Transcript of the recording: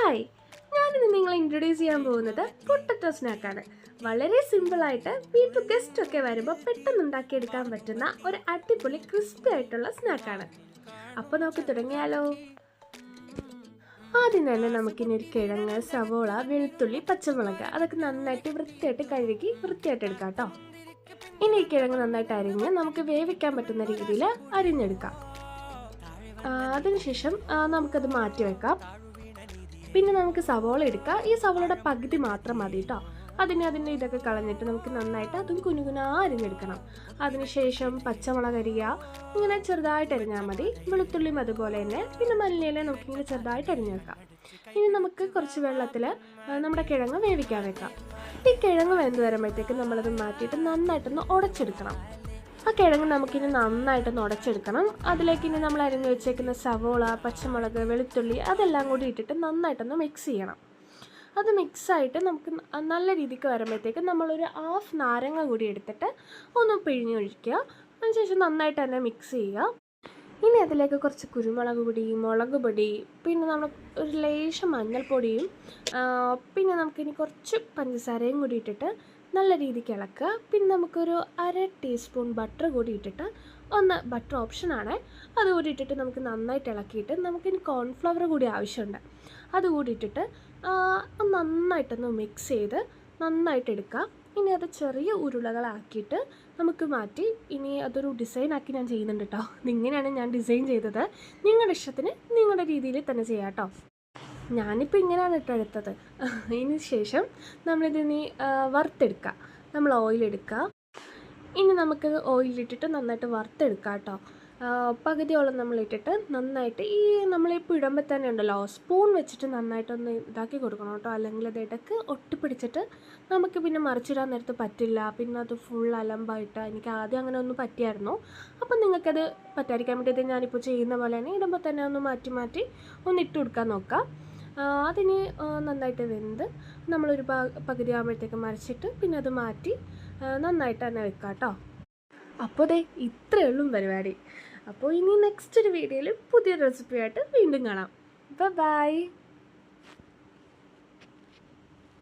Hi, ഞാനിന്ന് നിങ്ങളെ introduce ചെയ്യാൻ പോകുന്നത് പൊട്ടറ്റോ സ്നാക്കാണ്. വളരെ സിമ്പിളായിട്ട് വീട്ടിൽ ഗസ്റ്റ് ഒക്കെ വരുമ്പോൾ പെട്ടെന്ന് ഉണ്ടാക്കിയെടുക്കാൻ പറ്റുന്ന ഒരു അടിപൊളി ക്രിസ്പി ആയിട്ടുള്ള സ്നാക്കാണ്. അപ്പോൾ നമുക്ക് തുടങ്ങിയാലോ? ആദ്യം തന്നെ നമുക്കിനി ഒരു കിഴങ്ങ്, സവോള, വെളുത്തുള്ളി, പച്ചമുളക് അതൊക്കെ നന്നായിട്ട് വൃത്തിയായിട്ട് കഴുകി വൃത്തിയായിട്ട് എടുക്കാം കേട്ടോ. ഇനി ഈ കിഴങ്ങ് നന്നായിട്ട് അരിഞ്ഞ് നമുക്ക് വേവിക്കാൻ പറ്റുന്ന രീതിയിൽ അരിഞ്ഞെടുക്കാം. അതിനുശേഷം നമുക്കത് മാറ്റി വെക്കാം. പിന്നെ നമുക്ക് സവോള എടുക്കാം. ഈ സവോളയുടെ പകുതി മാത്രം മതി കേട്ടോ. അതിൻ്റെ ഇതൊക്കെ കളഞ്ഞിട്ട് നമുക്ക് നന്നായിട്ട് അതും കുനുകുനാ അരിഞ്ഞെടുക്കണം. അതിനുശേഷം പച്ചമുളക് അരിയുക, ഇങ്ങനെ ചെറുതായിട്ട് അരിഞ്ഞാൽ മതി. വെളുത്തുള്ളിയും അതുപോലെ തന്നെ. പിന്നെ മല്ലിയില നമുക്കിങ്ങനെ ചെറുതായിട്ട് അരിഞ്ഞ് വെക്കാം. ഇനി നമുക്ക് കുറച്ച് വെള്ളത്തിൽ നമ്മുടെ കിഴങ്ങ് വേവിക്കാൻ വെക്കാം. ഈ കിഴങ്ങ് വെന്ത് വരുമ്പോഴത്തേക്ക് നമ്മളത് മാറ്റിയിട്ട് നന്നായിട്ടൊന്ന് ഉടച്ചെടുക്കണം. ആ കിഴങ്ങ് നമുക്കിനി നന്നായിട്ടൊന്ന് ഉടച്ചെടുക്കണം. അതിലേക്ക് ഇനി നമ്മൾ അരിഞ്ഞ് വെച്ചേക്കുന്ന സവോള, പച്ചമുളക്, വെളുത്തുള്ളി അതെല്ലാം കൂടി ഇട്ടിട്ട് നന്നായിട്ടൊന്ന് മിക്സ് ചെയ്യണം. അത് മിക്സായിട്ട് നമുക്ക് നല്ല രീതിക്ക് വരുമ്പോഴത്തേക്ക് നമ്മളൊരു ഹാഫ് നാരങ്ങ കൂടി എടുത്തിട്ട് ഒന്ന് പിഴിഞ്ഞൊഴിക്കുക. അതിനുശേഷം നന്നായിട്ട് തന്നെ മിക്സ് ചെയ്യുക. ഇനി അതിലേക്ക് കുറച്ച് കുരുമുളക് പൊടി, മുളക് പൊടി, പിന്നെ നമ്മൾ ഒരു ലേശം മഞ്ഞൾപ്പൊടിയും പിന്നെ നമുക്കിനി കുറച്ച് പഞ്ചസാരയും കൂടി ഇട്ടിട്ട് നല്ല രീതിക്ക് ഇളക്കുക. പിന്നെ നമുക്കൊരു 1/2 ടീസ്പൂൺ ബട്ടർ കൂടി ഇട്ടിട്ട് ബട്ടർ ഓപ്ഷനാണ്, അതുകൂടി ഇട്ടിട്ട് നമുക്ക് നന്നായിട്ട് ഇളക്കിയിട്ട് നമുക്കിനി കോൺഫ്ലവർ കൂടി ആവശ്യമുണ്ട്. അതുകൂടി ഇട്ടിട്ട് നന്നായിട്ടൊന്ന് മിക്സ് ചെയ്ത് നന്നായിട്ട് എടുക്കുക. ഇനി അത് ചെറിയ ഉരുളകളാക്കിയിട്ട് നമുക്ക് മാറ്റി ഇനി അതൊരു ഡിസൈനാക്കി ഞാൻ ചെയ്യുന്നുണ്ട് കേട്ടോ. ഇതിങ്ങനെയാണ് ഞാൻ ഡിസൈൻ ചെയ്തത്. നിങ്ങളുടെ ഇഷ്ടത്തിന് നിങ്ങളുടെ രീതിയിൽ തന്നെ ചെയ്യാം കേട്ടോ. ഞാനിപ്പോൾ ഇങ്ങനെയാണ് എടുത്തത്. അതിന് ശേഷം നമ്മളിതിനി വറുത്തെടുക്കുക. നമ്മൾ ഓയിലെടുക്കുക. ഇനി നമുക്ക് ഓയിലിട്ടിട്ട് നന്നായിട്ട് വറുത്തെടുക്കാം കേട്ടോ. പകുതിയോളം നമ്മളിട്ടിട്ട് നന്നായിട്ട് നമ്മളിപ്പോൾ ഇടുമ്പോൾ തന്നെ ഉണ്ടല്ലോ, സ്പൂൺ വെച്ചിട്ട് നന്നായിട്ടൊന്ന് ഇതാക്കി കൊടുക്കണം കേട്ടോ. അല്ലെങ്കിൽ അത് ഇടയ്ക്ക് ഒട്ടിപ്പിടിച്ചിട്ട് നമുക്ക് പിന്നെ മറിച്ചിടാൻ നേരത്ത് പറ്റില്ല. പിന്നെ അത് ഫുൾ അലമ്പായിട്ട് എനിക്ക് ആദ്യം അങ്ങനെ ഒന്ന് പറ്റിയായിരുന്നു. അപ്പം നിങ്ങൾക്കത് പറ്റാതിരിക്കാൻ വേണ്ടിയിട്ട് ഞാനിപ്പോൾ ചെയ്യുന്ന പോലെ തന്നെ ഇടുമ്പോൾ തന്നെ ഒന്ന് മാറ്റി ഒന്ന് ഇട്ട് കൊടുക്കാൻ നോക്കാം. അതിന് നന്നായിട്ട് വെന്ത് നമ്മളൊരു പകുതി ആകുമ്പോഴത്തേക്ക് മറിച്ചിട്ട് പിന്നെ അത് മാറ്റി നന്നായിട്ട് തന്നെ വെക്കാം കേട്ടോ. അപ്പോൾ ദേ ഇത്രയേ ഉള്ളൂ പരിപാടി. അപ്പോൾ ഇനി നെക്സ്റ്റ് ഒരു വീഡിയോയിൽ പുതിയ റെസിപ്പിയായിട്ട് വീണ്ടും കാണാം. ബൈ.